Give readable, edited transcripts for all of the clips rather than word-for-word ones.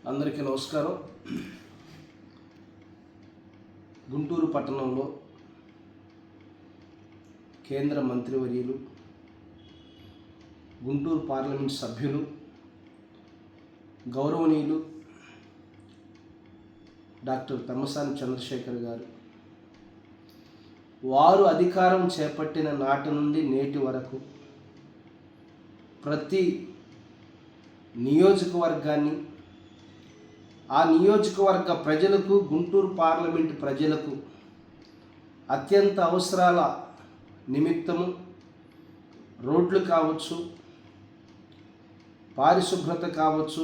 అందరికీ నమస్కారం. గుంటూరు పట్టణంలో కేంద్ర మంత్రివర్యులు, గుంటూరు పార్లమెంట్ సభ్యులు, గౌరవనీయులు డాక్టర్ పెమ్మసాని చంద్రశేఖర్ గారు వారు అధికారం చేపట్టిన నాటి నుండి నేటి వరకు ప్రతి నియోజకవర్గాన్ని, ఆ నియోజకవర్గ ప్రజలకు, గుంటూరు పార్లమెంటు ప్రజలకు అత్యంత అవసరాల నిమిత్తము రోడ్లు కావచ్చు, పారిశుభ్రత కావచ్చు,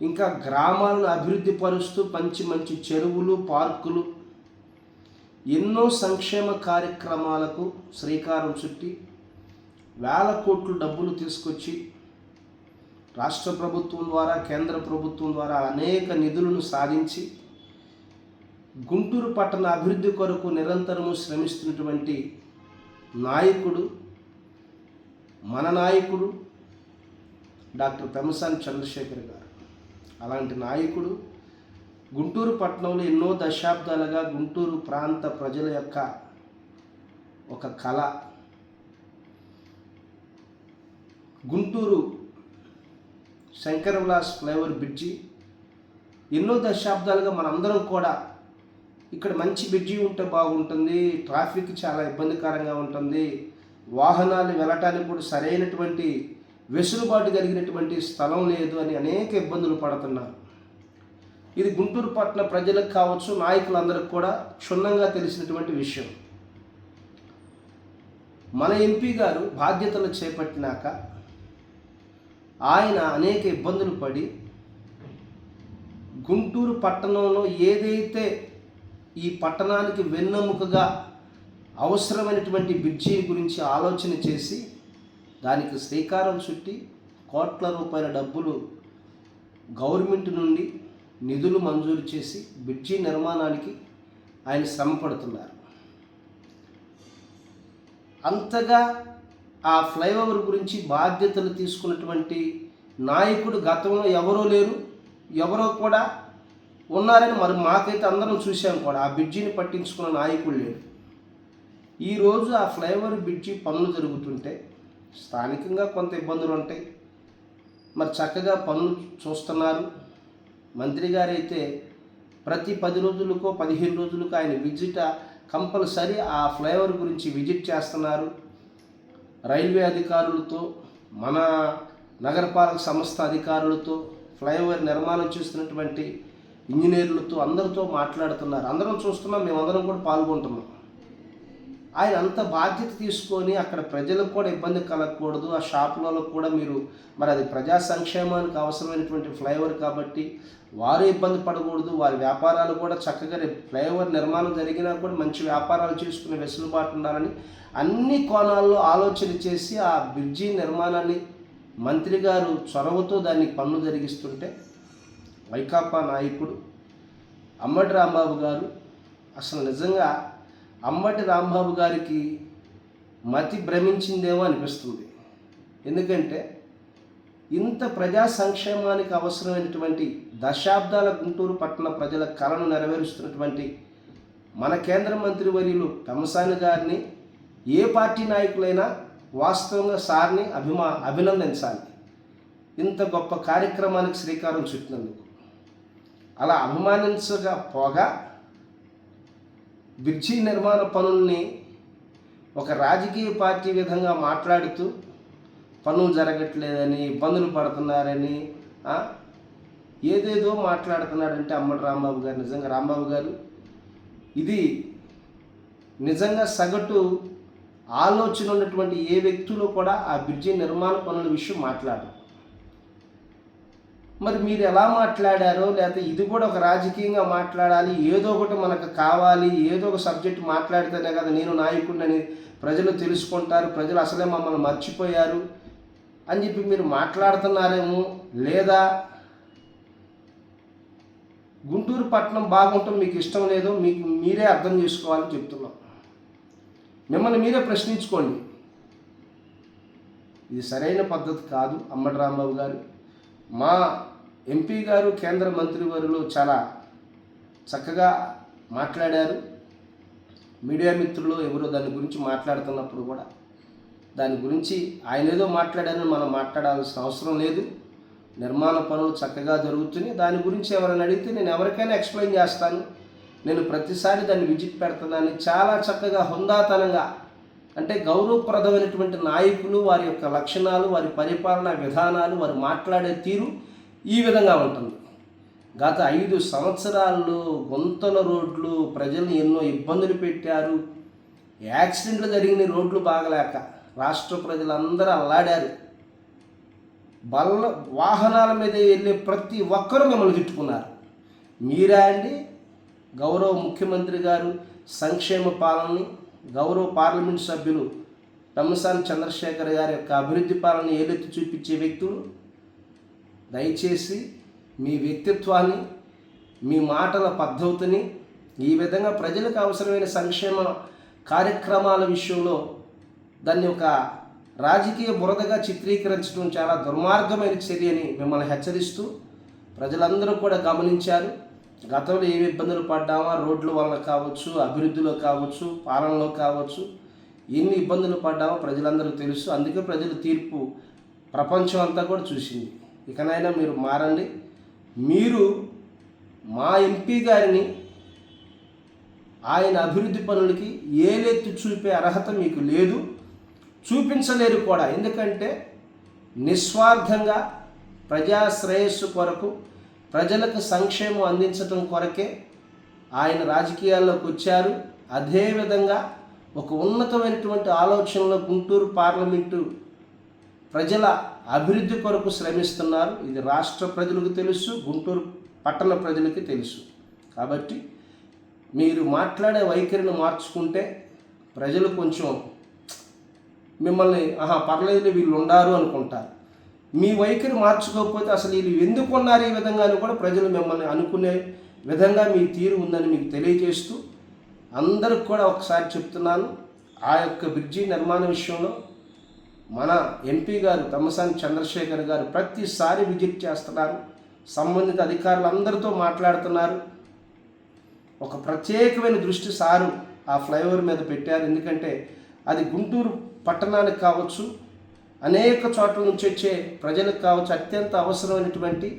ఇంకా గ్రామాలను అభివృద్ధి పరుస్తూ మంచి చెరువులు, పార్కులు, ఎన్నో సంక్షేమ కార్యక్రమాలకు శ్రీకారం చుట్టి వేల కోట్లు డబ్బులు తీసుకొచ్చి రాష్ట్ర ప్రభుత్వం ద్వారా, కేంద్ర ప్రభుత్వం ద్వారా అనేక నిధులను సాధించి గుంటూరు పట్టణ అభివృద్ధి కొరకు నిరంతరము శ్రమిస్తున్నటువంటి నాయకుడు, మన నాయకుడు డాక్టర్ పెమ్మసాని చంద్రశేఖర్ గారు. అలాంటి నాయకుడు గుంటూరు పట్టణంలో ఎన్నో దశాబ్దాలుగా గుంటూరు ప్రాంత ప్రజల యొక్క ఒక కళ. గుంటూరు శంకర విలాస్ ఫ్లైఓవర్ బ్రిడ్జి ఎన్నో దశాబ్దాలుగా మనందరం కూడా ఇక్కడ మంచి బ్రిడ్జి ఉంటే బాగుంటుంది, ట్రాఫిక్ చాలా ఇబ్బందికరంగా ఉంటుంది, వాహనాలు వెళ్ళటానికి కూడా సరైనటువంటి వెసులుబాటు కలిగినటువంటి స్థలం లేదు అని అనేక ఇబ్బందులు పడుతున్నారు. ఇది గుంటూరు పట్టణ ప్రజలకు కావచ్చు, నాయకులందరికీ కూడా క్షుణ్ణంగా తెలిసినటువంటి విషయం. మన ఎంపీ గారు బాధ్యతలు చేపట్టినాక ఆయన అనేక ఇబ్బందులు పడి గుంటూరు పట్టణంలో ఏదైతే ఈ పట్టణానికి వెన్నెముకగా అవసరమైనటువంటి బ్రిడ్జి గురించి ఆలోచన చేసి దానికి శ్రీకారం చుట్టి కోట్ల రూపాయల డబ్బులు గవర్నమెంట్ నుండి నిధులు మంజూరు చేసి బ్రిడ్జి నిర్మాణానికి ఆయన శ్రమ పడుతున్నారు. అంతగా ఆ ఫ్లైఓవర్ గురించి బాధ్యతలు తీసుకున్నటువంటి నాయకుడు గతంలో ఎవరో లేరు, ఎవరో కూడా ఉన్నారని మరి మాకైతే అందరం చూసాం కూడా. ఆ బ్రిడ్జిని పట్టించుకున్న నాయకుడు లేడు. ఈరోజు ఆ ఫ్లైఓవర్ బ్రిడ్జి పనులు జరుగుతుంటే స్థానికంగా కొంత ఇబ్బందులు ఉంటాయి, మరి చక్కగా పనులు చూస్తున్నారు. మంత్రి గారైతే ప్రతి 10 రోజులకో 15 రోజులకో ఆయన విజిట్ కంపల్సరీ ఆ ఫ్లైఓవర్ గురించి విజిట్ చేస్తున్నారు. రైల్వే అధికారులతో, మన నగరపాలక సంస్థ అధికారులతో, ఫ్లైఓవర్ నిర్మాణం చేస్తున్నటువంటి ఇంజనీర్లతో అందరితో మాట్లాడుతున్నారు. అందరం చూస్తున్నాం, మేమందరం కూడా పాల్గొంటున్నాం. ఆయన అంత బాధ్యత తీసుకొని అక్కడ ప్రజలకు కూడా ఇబ్బంది కలగకూడదు, ఆ షాపులలో కూడా మీరు మరి అది ప్రజా సంక్షేమానికి అవసరమైనటువంటి ఫ్లైఓవర్ కాబట్టి వారు ఇబ్బంది పడకూడదు, వారి వ్యాపారాలు కూడా చక్కగా ఫ్లైఓవర్ నిర్మాణం జరిగినా కూడా మంచి వ్యాపారాలు చేసుకునే వెసులుబాటు ఉండాలని అన్ని కోణాల్లో ఆలోచన చేసి ఆ బ్రిడ్జి నిర్మాణాన్ని మంత్రి గారు చొరవతో దాన్ని పనులు జరిగిస్తుంటే వైకాపా నాయకుడు అంబటి రాంబాబు గారు, అసలు నిజంగా అంబటి రాంబాబు గారికి మతి భ్రమించిందేమో అనిపిస్తుంది. ఎందుకంటే ఇంత ప్రజా సంక్షేమానికి అవసరమైనటువంటి దశాబ్దాల గుంటూరు పట్టణ ప్రజల కళను నెరవేరుస్తున్నటువంటి మన కేంద్ర మంత్రి వర్యులు పెమ్మసాని గారిని ఏ పార్టీ నాయకులైనా వాస్తవంగా సార్ని అభినందించాలి. ఇంత గొప్ప కార్యక్రమానికి శ్రీకారం చుట్టినందుకు. అలా అభిమానించకపోగా బ్రిడ్జి నిర్మాణ పనుల్ని ఒక రాజకీయ పార్టీ విధంగా మాట్లాడుతూ పనులు జరగట్లేదని, ఇబ్బందులు పడుతున్నారని ఏదేదో మాట్లాడుతున్నాడంటే అంబటి రాంబాబు గారు, నిజంగా రాంబాబు గారు ఇది నిజంగా సగటు ఆలోచన ఉన్నటువంటి ఏ వ్యక్తులు కూడా ఆ బ్రిడ్జి నిర్మాణ పనుల విషయం మాట్లాడరు. మరి మీరు ఎలా మాట్లాడారో, లేకపోతే ఇది కూడా ఒక రాజకీయంగా మాట్లాడాలి, ఏదో ఒకటి మనకు కావాలి, ఏదో ఒక సబ్జెక్ట్ మాట్లాడితేనే కదా నేను నాయకుడిని ప్రజలు తెలుసుకుంటారు, ప్రజలు అసలే మమ్మల్ని మర్చిపోయారు అని చెప్పి మీరు మాట్లాడుతున్నారేమో, లేదా గుంటూరు పట్టణం బాగుంటాం మీకు ఇష్టం లేదో మీకు మీరే అర్థం చేసుకోవాలని చెప్తున్నాం. మిమ్మల్ని మీరే ప్రశ్నించుకోండి. ఇది సరైన పద్ధతి కాదు అంబటి రాంబాబు గారు. మా ఎంపీ గారు కేంద్ర మంత్రివర్యులు చాలా చక్కగా మాట్లాడారు. మీడియా మిత్రులు ఎవరో దాని గురించి మాట్లాడుతున్నప్పుడు కూడా దాని గురించి ఆయన ఏదో మాట్లాడారని మనం మాట్లాడాల్సిన అవసరం లేదు. నిర్మాణ పనులు చక్కగా జరుగుతున్నాయి. దాని గురించి ఎవరైనా అడిగితే నేను ఎవరికైనా ఎక్స్ప్లెయిన్ చేస్తాను. నేను ప్రతిసారి దాన్ని విజిట్ పెడుతున్నాను. చాలా చక్కగా హుందాతనంగా, అంటే గౌరవప్రదమైనటువంటి నాయకులు, వారి యొక్క లక్షణాలు, వారి పరిపాలనా విధానాలు, వారు మాట్లాడే తీరు ఈ విధంగా ఉంటుంది. గత 5 సంవత్సరాల్లో గుంతల రోడ్లు, ప్రజలు ఎన్నో ఇబ్బందులు పెట్టారు. యాక్సిడెంట్లు జరిగిన రోడ్లు బాగలేక రాష్ట్ర ప్రజలందరూ అల్లాడారు. వాహనాల మీద వెళ్ళే ప్రతి ఒక్కరూ మిమ్మల్ని తిట్టుకున్నారు. మీరా అండి గౌరవ ముఖ్యమంత్రి గారు సంక్షేమ పాలనని, గౌరవ పార్లమెంట్ సభ్యులు తమ్మసాని చంద్రశేఖర్ గారి యొక్క అభివృద్ధి పాలన ఏదెత్తి చూపించే వ్యక్తులు? దయచేసి మీ వ్యక్తిత్వాన్ని, మీ మాటల పద్ధతిని, ఈ విధంగా ప్రజలకు అవసరమైన సంక్షేమ కార్యక్రమాల విషయంలో దాన్ని ఒక రాజకీయ బురదగా చిత్రీకరించడం చాలా దుర్మార్గమైన చర్యని మిమ్మల్ని హెచ్చరిస్తూ ప్రజలందరూ కూడా గమనించారు. గతంలో ఏమి ఇబ్బందులు పడ్డామా, రోడ్ల వలన కావచ్చు, అభివృద్ధిలో కావచ్చు, పాలనలో కావచ్చు, ఎన్ని ఇబ్బందులు పడ్డామో ప్రజలందరూ తెలుసు. అందుకే ప్రజల తీర్పు ప్రపంచం అంతా కూడా చూసింది. ఇకనైనా మీరు మారండి. మీరు మా ఎంపీ గారిని ఆయన అభివృద్ధి పనులకి ఏలెత్తి చూపే అర్హత మీకు లేదు, చూపించలేరు కూడా. ఎందుకంటే నిస్వార్థంగా ప్రజా శ్రేయస్సు కొరకు, ప్రజలకు సంక్షేమం అందించడం కొరకే ఆయన రాజకీయాల్లోకి వచ్చారు. అదేవిధంగా ఒక ఉన్నతమైనటువంటి ఆలోచనలో గుంటూరు పార్లమెంటు ప్రజల అభివృద్ధి కొరకు శ్రమిస్తున్నారు. ఇది రాష్ట్ర ప్రజలకు తెలుసు, గుంటూరు పట్టణ ప్రజలకి తెలుసు. కాబట్టి మీరు మాట్లాడే వైఖరిని మార్చుకుంటే ప్రజలు కొంచెం మిమ్మల్ని పర్లేదు వీళ్ళు ఉండారు అనుకుంటారు. మీ వైఖరి మార్చుకోకపోతే అసలు వీళ్ళు ఎందుకు ఉన్నారు ఈ విధంగా అని కూడా ప్రజలు మిమ్మల్ని అనుకునే విధంగా మీ తీరు ఉందని మీకు తెలియజేస్తూ అందరికి కూడా ఒకసారి చెప్తున్నాను, ఆ యొక్క బ్రిడ్జి నిర్మాణ విషయంలో మన ఎంపీ గారు తమ్మసాని చంద్రశేఖర్ గారు ప్రతిసారి విజిట్ చేస్తున్నారు. సంబంధిత అధికారులందరితో మాట్లాడుతున్నారు. ఒక ప్రత్యేకమైన దృష్టి సారు ఆ ఫ్లైఓవర్ మీద పెట్టారు. ఎందుకంటే అది గుంటూరు పట్టణానికి కావచ్చు, అనేక చోట్ల నుంచి వచ్చే ప్రజలకు కావచ్చు, అత్యంత అవసరమైనటువంటి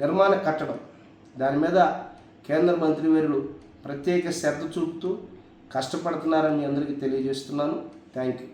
నిర్మాణ కట్టడం. దాని మీద కేంద్ర మంత్రివర్యులు ప్రత్యేక శ్రద్ధ చూపుతూ కష్టపడుతున్నారని మీ అందరికీ తెలియజేస్తున్నాను. Thank you.